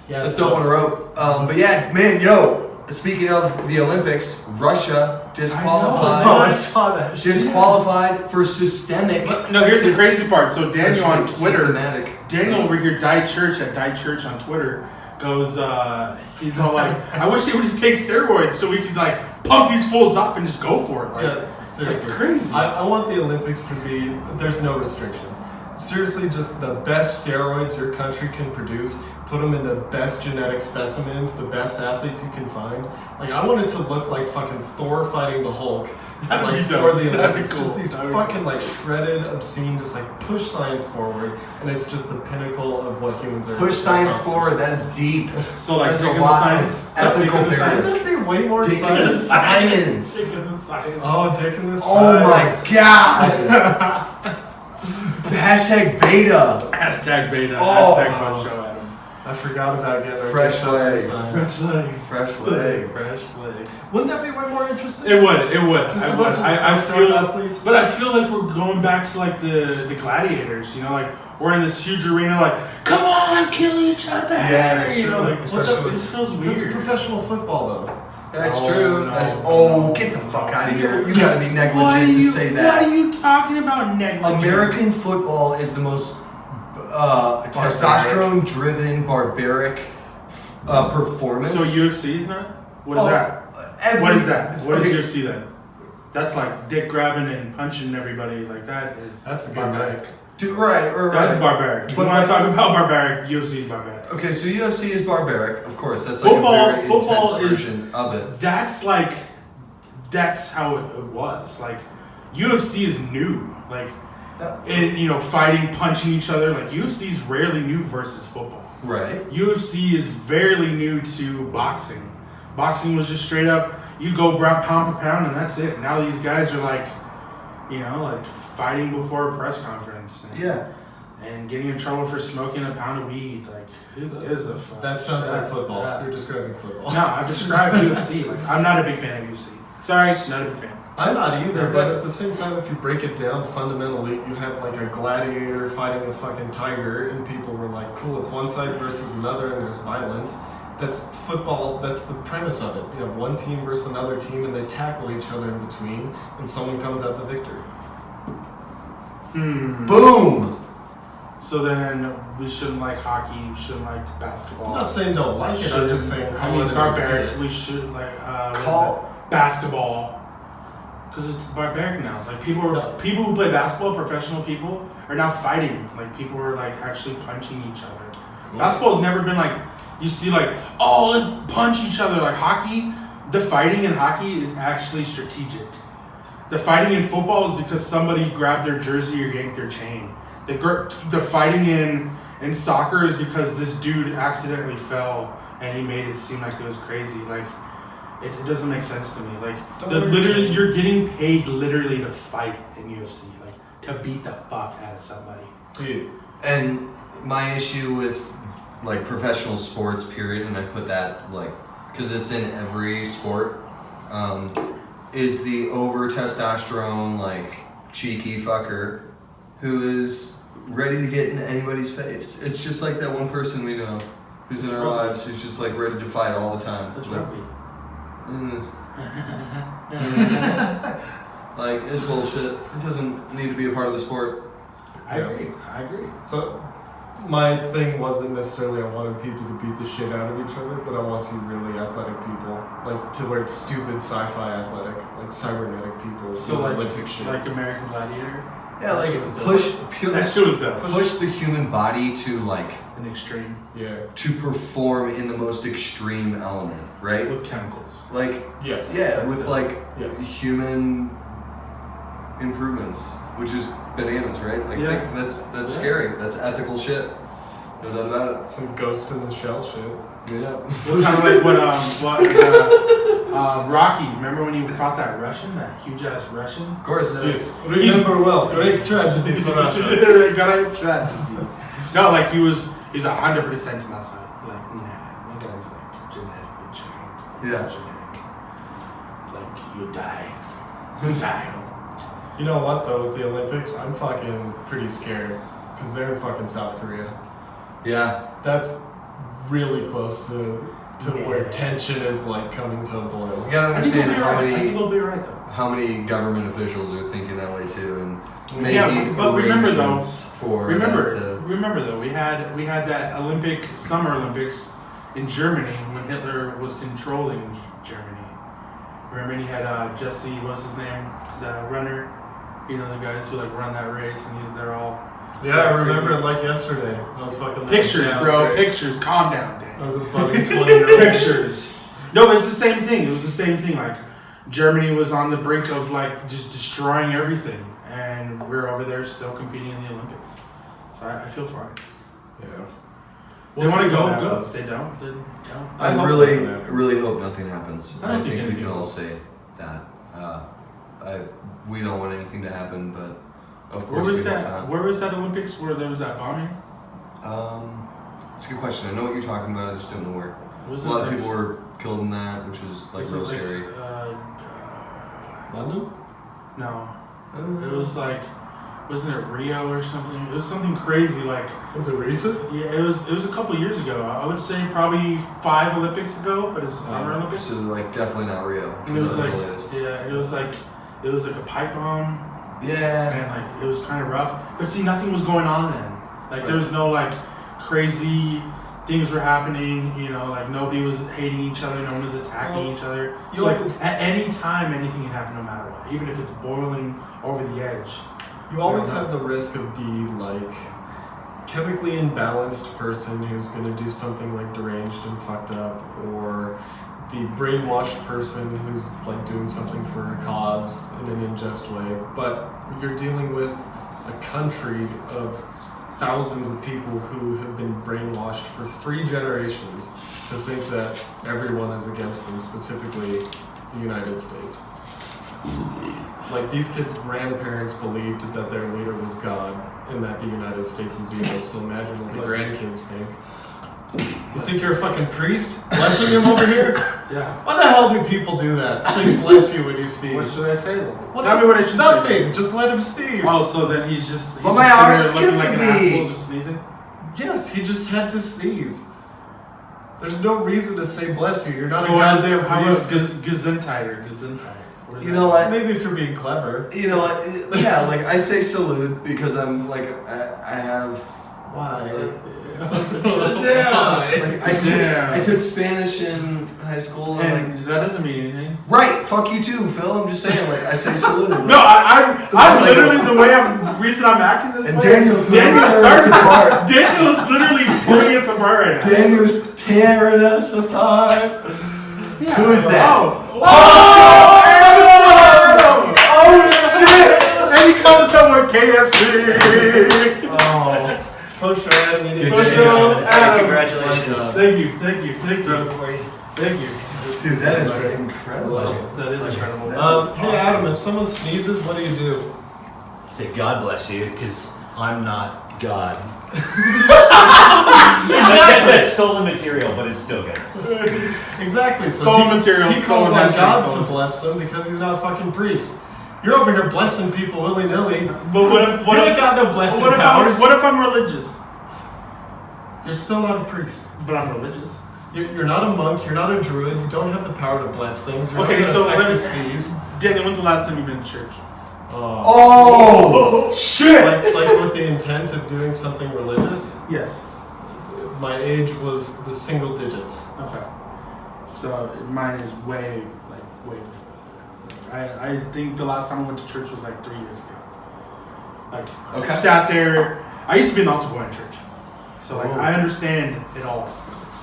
Yeah, Let's don't want to rope. But yeah, man, yo. Speaking of the Olympics, Russia Oh, disqualified. I saw that. shit. Disqualified for systemic. No, here's the crazy part. So Daniel on Twitter, Systematic. Daniel over here, Diet Church at Diet Church on Twitter, goes, he's all like, I wish they would just take steroids so we could like pump these fools up and just go for it. Like, Yeah, it's seriously. like crazy. I want the Olympics to be, there's no restrictions. Seriously, just the best steroids your country can produce, put them in the best genetic specimens, the best athletes you can find. Like, I want it to look like fucking Thor fighting the Hulk. That'd Like, be for dope. the That'd be Olympics, cool. just these That'd be fucking, like, shredded, obscene, just, like, push science forward, and it's just the pinnacle of what humans are. Push science forward. That is deep. So like That's a dick in the lot science. of ethical Dick in the barriers. science. That'd be way more Dick in the exciting. science. Dick in the science. Oh, dick in the Oh my science. god. Hashtag beta. Hashtag beta. Oh. Hashtag my show, Adam. I forgot about getting our Fresh dicks out in the legs. science. legs. Fresh legs. Fresh legs. Wouldn't that be way more interesting? It would. It would. Just I a would. bunch of I tough feel. athletes. But I feel like we're going back to like the gladiators. You know, like we're in this huge arena. Like, come on, kill each other. Yeah, that's You true. know, like, what the, Especially- it just feels weird. It's professional football, though. That's Oh, true. no. That's get the fuck out of here. You gotta be What are negligent to you- say What that. are you talking about, negligent? American football is the most testosterone-driven, barbaric performance. So UFC is not. What is that? What is that? What is UFC then? That's like dick grabbing and punching everybody like that is. That's a good barbaric. night. Dude, right. That's barbaric. If But you want like- to talk about barbaric, UFC is barbaric. Okay, so UFC is barbaric, of course. That's Football- like a very football intense is- version of it. That's how it was. Like UFC is new. Like Yeah. and fighting, punching each other. Like UFC is rarely new versus football. Right. UFC is fairly new to boxing. Boxing was just straight up, you go pound for pound and that's it. Now these guys are like, like fighting before a press conference. And, Yeah. And getting in trouble for smoking a pound of weed. Like, who gives a fuck? That sounds like Yeah. football. Yeah. You're describing football. No, I describe UFC. Like, I'm not a big fan of UFC. Sorry, not a big fan. I'm not either, but- but at the same time, if you break it down fundamentally, you have like a gladiator fighting a fucking tiger, and people were like, cool, it's one side versus another, and there's violence. That's football, that's the premise of it. You have one team versus another team, and they tackle each other in between, and someone comes out the victor. Boom. So then we shouldn't like hockey, we shouldn't like basketball. I'm not saying don't like it, I'm just saying call it as you see barbaric. it. We should like Call- basketball because it's barbaric now. Like people who play basketball, professional people, are now fighting. Like people are like actually punching each other. Cool. Basketball has never been like you see like let's punch each other. Like hockey, the fighting in hockey is actually strategic. The fighting in football is because somebody grabbed their jersey or yanked their chain. The fighting in soccer is because this dude accidentally fell and he made it seem like it was crazy. Like it doesn't make sense to me. Like you're getting paid literally to fight in UFC, like to beat the fuck out of somebody. Dude, And my issue with like professional sports, period, and I put that like because it's in every sport, is the over testosterone, like, cheeky fucker who is ready to get in anybody's face. It's just like that one person we know who's in our lives who's just like ready to fight all the time. That's like, rugby. Like, it's bullshit. It doesn't need to be a part of the sport. I agree. So, my thing wasn't necessarily I wanted people to beat the shit out of each other, but I want to see really athletic people, like to where it's stupid sci-fi athletic, like cybernetic people. So like Olympic shit. like American Gladiator. Yeah, like That shit was dope. push the human body to like An extreme. Yeah. to perform in the most extreme element, right? With chemicals. Like Yes. yeah, with like Yes. human improvements, which is bananas, right? Like Yeah. that's scary. That's ethical shit. No doubt about Some Ghost in the Shell shit. it. Yeah. Kind of like what Rocky. Remember when he fought that Russian, that huge ass Russian? Of course. Yes. Remember well. Great tragedy for Russia. Got tragedy. No, like he's 100% muscle. Like nah, that guy's like genetically trained. Yeah. Genetic. Like you die. You die. You know what though? With the Olympics, I'm fucking pretty scared because they're in fucking South Korea. Yeah. That's really close to where Yeah. tension is like coming to a boil. You gotta I think understand we'll be right. I think we'll be right though. how many government officials are thinking that way too, and Yeah, making but remember though. arrangements for Remember though, we had that Summer Olympics in Germany when Hitler was controlling Germany. Remember he had Jesse, what's his name, the runner, you know the guys who like run that race and they're all. Yeah, I remember it like yesterday. I was fucking Pictures, yeah, bro. Pictures. Calm down, I Dan. was a budding 20-year-old. Pictures. No, but it's the same thing. It was the same thing. Like Germany was on the brink of like just destroying everything, and we're over there still competing in the Olympics. So I feel for it. Yeah. They want to go, what good. happens. They don't, then don't. I I hope really, nothing happens. really hope nothing happens. I don't I think think we anything can all will. say that. We don't want anything to happen, but of Where course was we hope that? not. Where was that Olympics where there was that bombing? It's a good question. I know what you're talking about. I just don't know where. Was A it lot of like- people were killed in that, which was like was real it scary. London? No, it was like, wasn't it Rio or something? It was something crazy. Like, Was it recent? yeah, it was a couple years ago. I would say probably 5 Olympics ago, but it's the Summer Olympics. So like definitely not Rio. And it was That like, the latest. yeah, it was like a pipe bomb, Yeah. and like it was kind of rough. But see, nothing was going on then. Like there was no like crazy things were happening. You know, like nobody was hating each other. No one was attacking each other. you So like always- at any time, anything can happen, no matter what. Even if it's boiling over the edge. You always Yeah. have the risk of the like chemically imbalanced person who's gonna do something like deranged and fucked up, or the brainwashed person who's like doing something for a cause in an unjust way. But you're dealing with a country of thousands of people who have been brainwashed for 3 generations to think that everyone is against them, specifically the United States. Like, these kids' grandparents believed that their leader was God and that the United States was evil, so imagine what the grandkids think. You think you're a fucking priest? Blessing him over here? Yeah. Why the hell do people do that? Say bless you when you sneeze. What should I say then? What Tell me what I should say. Nothing. Just let him sneeze. Oh, so then he's just. But he's my just heart sitting there looking like an skipped a beat. asshole, just sneezing. Yes, he just had to sneeze. There's no reason to say bless you. You're not So a goddamn how about priest. Gesundheit? What is You that? know what? Maybe if you're being clever. You know what? Yeah, like I say salute because I'm like I have. Why? Like, Damn. I took Spanish in high school and like. And that doesn't mean anything. Right, fuck you too, Phil. I'm just saying, like I say salute. No, I'm That's like- literally the reason I'm acting this And way. Daniel's Daniel literally tearing us started. apart. Daniel's literally pulling us apart right now. Daniel's tearing us apart. Yeah. Who is that? Oh, Oh shit! and he comes up with KFC. Oh. Push her Adam. Good Push job. on, Adam. Congratulations. Thank you. Thank you. Dude, that is incredible. That is incredible. Hey Adam, if someone sneezes, what do you do? Say God bless you, because I'm not God. That's stolen material, but it's still good. Exactly. So Stolen material, He calls stolen on God stolen. to bless them because he's not a fucking priest. You're over here blessing people willy nilly. But what if You ain't got no blessing powers. What if I'm religious? You're still not a priest. But I'm religious. You're not a monk. You're not a druid. You don't have the power to bless things. You're Okay, not so affect let a me- sneeze. Daniel, when's the last time you've been to church? Oh shit! Like with the intent of doing something religious. Yes. My age was the single digits. Okay. So mine is way before that. I think the last time I went to church was like 3 years ago. Like, Okay. sat there. I used to be an altar boy in church, so like Oh. I understand it all.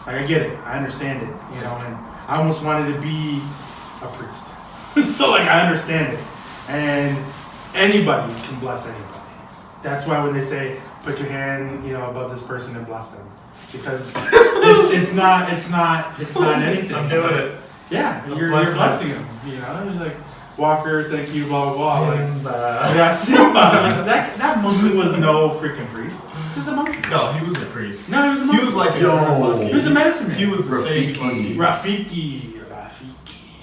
Like I get it. I understand it. You know, and I almost wanted to be a priest. So like I understand it, and anybody can bless anybody. That's why when they say put your hand, above this person and bless them, because it's not anything. I'm doing it. Yeah, I'm you're blessing blessing them. You're like Walker, thank you, blah blah blah. Like, Simba. yeah, Simba. Like, that monkey was no freaking priest. He was a monkey. No, he was a priest. No, he was a monkey. He was like a Yo. monkey. He was a medicine man. He was a sage Rafiki. monkey. Rafiki.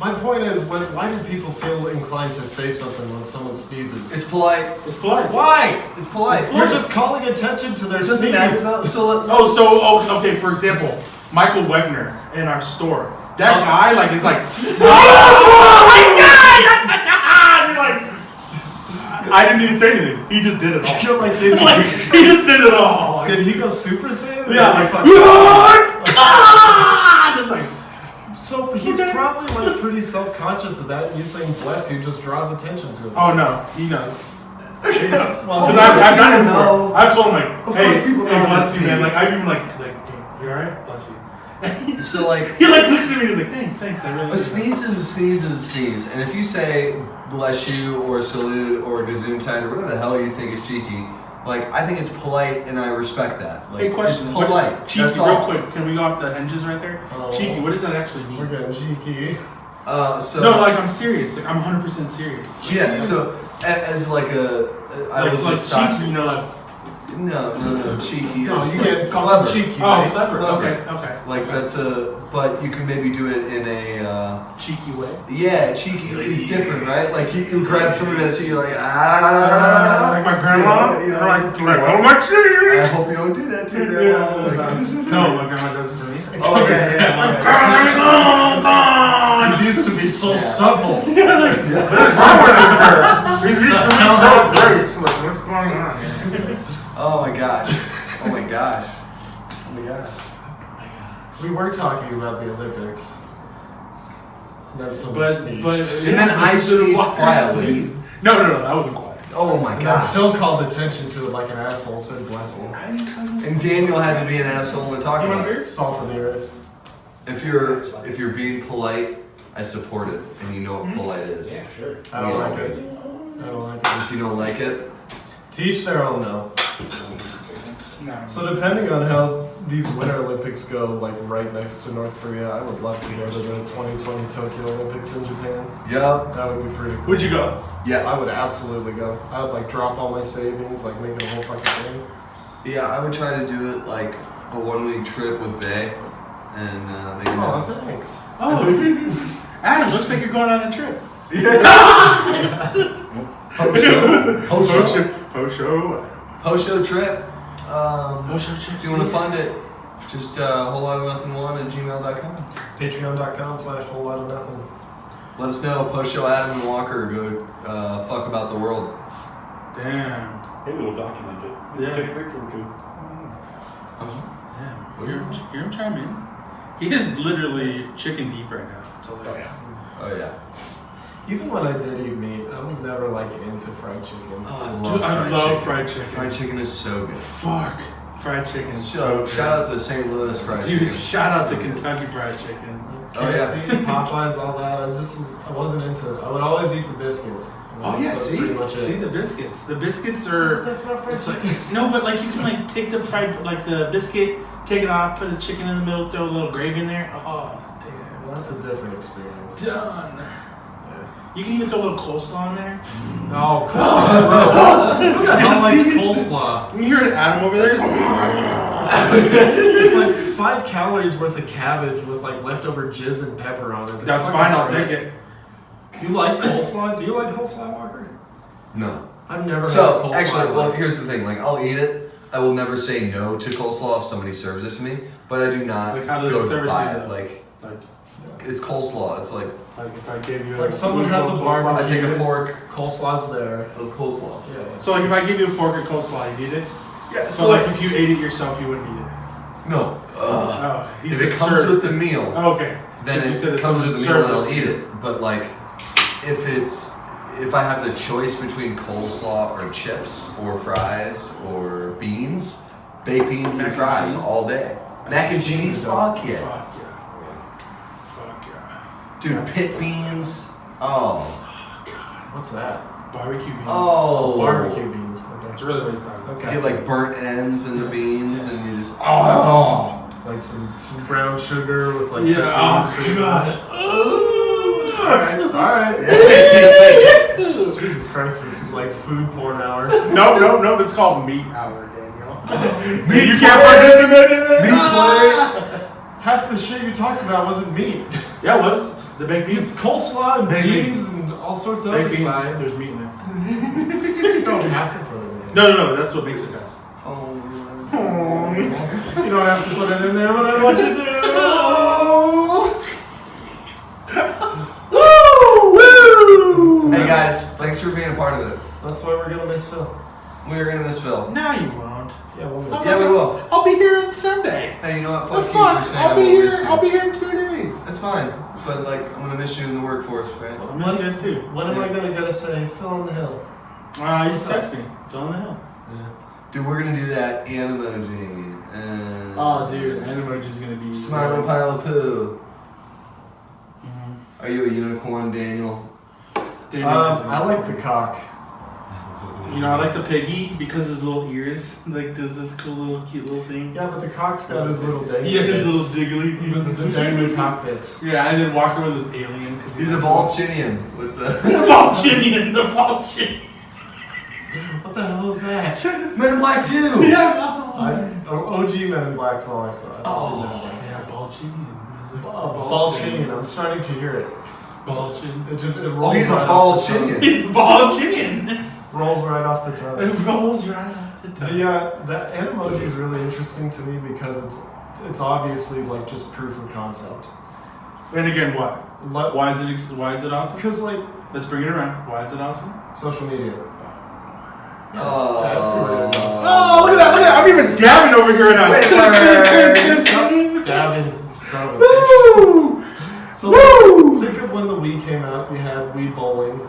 My point is, why do people feel inclined to say something when someone sneezes? It's polite. It's polite. Why? It's polite. You're just calling attention to their Doesn't sneeze. matter. So Okay, for example, Michael Wegner in our store. That guy, like, is like, oh my God! Like, I didn't even say anything. He just did it all. You're like, did He just did it all. Did he go Super Saiyan? Yeah, like, it's like, So he's probably like pretty self-conscious of that. And you saying bless you just draws attention to him. oh no, he knows. Well, Because I've done it before. know. I've told him like, Of hey, course people know how to bless you, man. sneeze. Like I've even like, you alright? Bless you. So like He like looks at me and he's like, thanks, I really. a sneeze is a sneeze is a sneeze, and if you say bless you or salute or gesundheit or whatever the hell you think is cheeky, like I think it's polite and I respect that. Like Hey, question. it's polite. Cheeky, That's real all. quick. Can we go off the hinges right there? Oh. Cheeky. What does that actually we're mean? getting cheeky. So No, like I'm serious. Like, I'm 100% serious. yeah. So as like a I was like just cheeky, like. No, cheeky. No, is you like get clever. cheeky. Oh, right? clever. Clever. Okay. Like that's but you can maybe do it in a Cheeky way. yeah, cheeky is different, right? Like you grab somebody that's you, you're like Like my grandma. you know, Like, it's like, like, oh my cheese. I hope you don't do that to your grandma. Like, No, my grandma does it to me. oh yeah. He's used to be so supple. He's used to be so great. Like, what's going on here? Oh my gosh. Oh my gosh. Oh my gosh. We were talking about the Olympics. And then someone But sneezed. And then I sneezed quietly. No, that wasn't quiet. Oh my And then gosh. Phil called attention to it like an asshole, said bless him. And Daniel had to be an asshole and talk about it. Salt of the earth. If you're being polite, I support it, and you know what polite is. Sure. I don't Yeah. like it. I don't like it. If you don't like it, To each their own, though. No. So depending on how these Winter Olympics go, like right next to North Korea, I would love to go to the 2020 Tokyo Olympics in Japan. yeah, That would be pretty cool. Would you go? yeah, I would absolutely go. I would like drop all my savings, like make it a whole fucking thing. yeah. I would try to do it like a 1 week trip with Bay, and make it. Oh, thanks. Oh, Adam, looks like you're going on a trip. Post-show trip. Post-show trip. If you want to fund it, just whole lot of nothing one at gmail.com. Patreon.com/whole lot of nothing. Let us know. Post-show Adam and Walker go fuck about the world. Damn. Maybe we'll document it. Yeah. Take a picture or two. Damn. Hear him chime in. He is literally chicken deep right now. That's hilarious. Oh yeah. Even when I did eat meat, I was never like into fried chicken. Dude, I love fried chicken. Fried chicken is so good. Fuck. Fried chicken is so So good. shout out to St. Louis fried Dude, chicken. shout out to Kentucky Fried Chicken. Oh, yeah. KFC, Popeyes, all that. I wasn't into it. I would always eat the biscuits. Oh yeah, That's see, pretty much it. the biscuits. The biscuits are. That's not fried It's like, chicken. no, but like you can like take the fried like the biscuit, take it off, put a chicken in the middle, throw a little gravy in there. Oh damn. Well, that's a different experience. Done. Yeah. You can even throw a little coleslaw in there. No, coleslaw's gross. Who the hell likes coleslaw? You hear Adam over there? It's like 5 calories worth of cabbage with like leftover jizz and pepper on it. It's That's fucking fine. I'll gross. take it. You like coleslaw? Do you like coleslaw, Walker? No. I've never had So coleslaw. actually, well, here's the thing. Like, I'll eat it. I will never say no to coleslaw if somebody serves it to me. But I do not Like, how do they go serve to it to buy you, it. though? Like, Like it's coleslaw. It's like if I gave you Like someone has a coleslaw. barbecue. I take a fork Coleslaw's there. of coleslaw. Yeah. So like if I give you a fork of coleslaw, you eat it? Yeah. So like if you ate it yourself, you wouldn't eat it? No. Oh, he If said it comes serve. with the meal, Okay. then If you said it that comes someone with the meal served and I'll to eat you. it. But like, if I have the choice between coleslaw or chips or fries or beans, baked beans Mac and and fries cheese? all day. Mac and cheese, fuck yeah. Fuck yeah. Fuck yeah. Dude, pit beans. Oh. What's that? Barbecue beans. Oh. Barbecue beans. That's Okay. really what it's not. Okay. Get like burnt ends in the beans and you just oh. Like some brown sugar with like Yeah. beans, Oh pretty god. much. Alright. Jesus Christ, this is like food porn hour. No. It's called meat hour, Daniel. Meat You can't participate in it. Meat Half the shit you talked about wasn't meat. Yeah, it was the baked It's beans. coleslaw and Baked beans and all sorts of other Baked beans. sides. There's meat in it. You don't have to put it in. No. That's what makes it best. You don't have to put it in there, but I want you to. Hey guys, thanks for being a part of it. That's why we're gonna miss Phil. We're gonna miss Phil. No, you won't. Yeah, we'll miss Yeah, we will. I'll be here on Sunday. Hey, you know what? The Fuck you fuck? for saying I'll I be won't here. miss you. I'll be here in 2 days. That's fine, but like I'm gonna miss you in the workforce, right? I'll miss you guys too. When am I gonna get to say Phil on the hill? You just text me. Phil on the hill. Dude, we're gonna do that emoji. Oh, dude, Emoji's gonna be Smiling pile of poo. Mhm. Are you a unicorn, Daniel? Daniel is a I like the cock. You know, I like the piggy because his little ears like does this cool little cute little thing. Yeah, but the cock's got his little dangly Yeah, his bits. little diggly. The dangly cock bits. Yeah, and then Walker with his alien because He's a Balchinian with the the Balchinian, the Balchinian. What the hell is that? Men in Black 2. Yeah, OG Men in Black's all I saw. I haven't seen Men in Black. yeah, Balchinian. Balchinian. I'm starting to hear it. Balchin. It just it Oh, rolls he's a right off the tongue. Balchinian. He's Balchinian. Rolls right off the tongue. It rolls right off the tongue. Yeah, that Animoji is really interesting to me because it's obviously like just proof of concept. And again, what? Why is it awesome? Because like Let's bring it around. Why is it awesome? social media. Oh. Yeah, I see where you're going. Oh, look at that! Look at that! I'm even dabbing over here now. Dabbing, son of a bitch. Woo! So think of when the Wii came out. You had Wii bowling,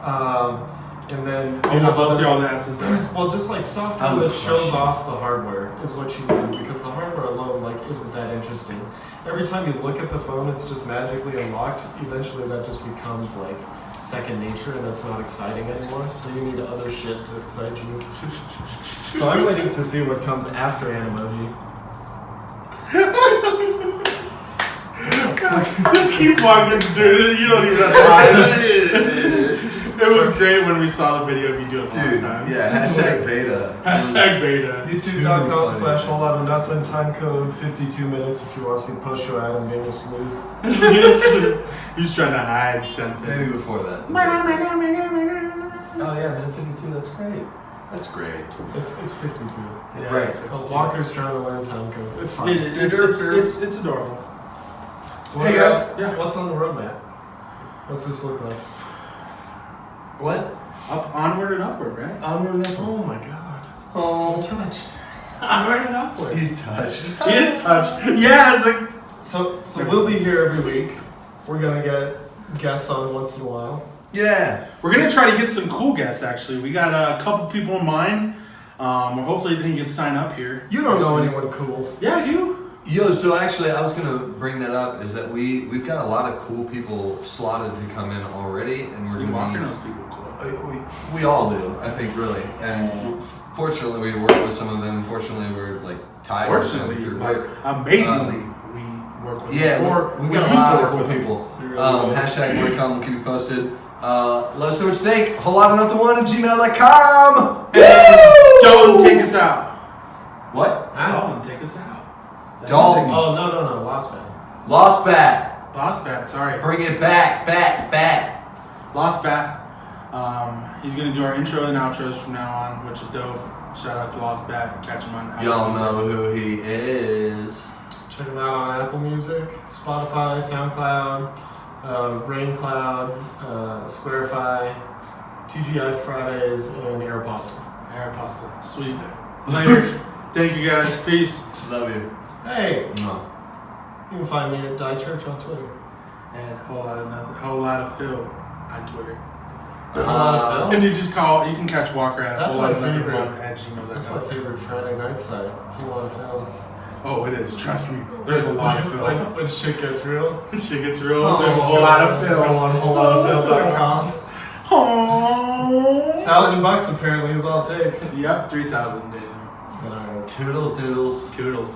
and then Oh, you have both other- y'all asses there. Well, just like I software would that shows crush it. off the hardware is what you need because the hardware alone like isn't that interesting. Every time you look at the phone, it's just magically unlocked. Eventually, that just becomes like second nature, and that's not exciting anymore. So you need other shit to excite you. So I'm waiting to see what comes after Animoji. Just keep walking, dude. You don't even have to hide it. It was great when we saw the video of you doing it last Dude, time. yeah, hashtag beta. Hashtag beta. YouTube.com/whole-lot-of-nothing, time code 52 minutes if you want to see post-show Adam being a sleuth. He's trying to hide something. Maybe before that. Oh yeah, minute 52. That's great. That's great. It's 52. Yeah, Right. it's Oh, Walker's trying to learn time codes. It's fine. It's adorable. So Hey, guys. Yeah. what's on the roadmap? What's this look like? What? Up, onward and upward, right? Onward and upward. Oh my god. Oh, I'm touched. Onward and upward. he's touched. He is touched. Yeah, it's like. So we'll be here every week. We're gonna get guests on once in a while. Yeah. We're gonna try to get some cool guests. Actually, we got a couple people in mind. Hopefully they can sign up here. You don't know anyone cool. Yeah, I do. Yo, so actually, I was gonna bring that up. Is that we've got a lot of cool people slotted to come in already, and we're Slee gonna Walker be, knows people cool. we all do, I think, really. And fortunately, we work with some of them. Fortunately, we're like tied with them Fortunately, through like work. amazingly, we work with. Yeah, or we we got a used lot to of work cool with them. people. really hashtag more to come. We'll keep you posted. Let us know what you think. wholelotta.nothing1@gmail.com. Don't take us out. What? Don't take us out. Dalton. Oh, no. Lost man. Lost Bat. Lost Bat, sorry. Bring it back. Lost Bat. He's gonna do our intro and outros from now on, which is dope. Shout out to Lost Bat. Catch him on Apple Y'all Music. know who he is. Check him out on Apple Music, Spotify, SoundCloud, RainCloud, Squarify, TGI Fridays, and Aeropostale. Aeropostale. Sweet. Later. Thank you guys. Peace. Love you. Hey, Mwah. you can find me at Die Church on Twitter. And whole lot of Phil on Twitter. Phil? And you can catch Walker at That's my favorite. @gmail.com. That's my favorite Friday night site. Whole lot of Phil. Oh, it is. Trust me. There's a lot of Phil. When shit gets real. Shit gets real. Oh, There's a whole lot of Phil. Go on wholelottaphil.com. Oh. $1,000 apparently is all it takes. Yep, 3,000 Daniel. Toodles doodles. Toodles.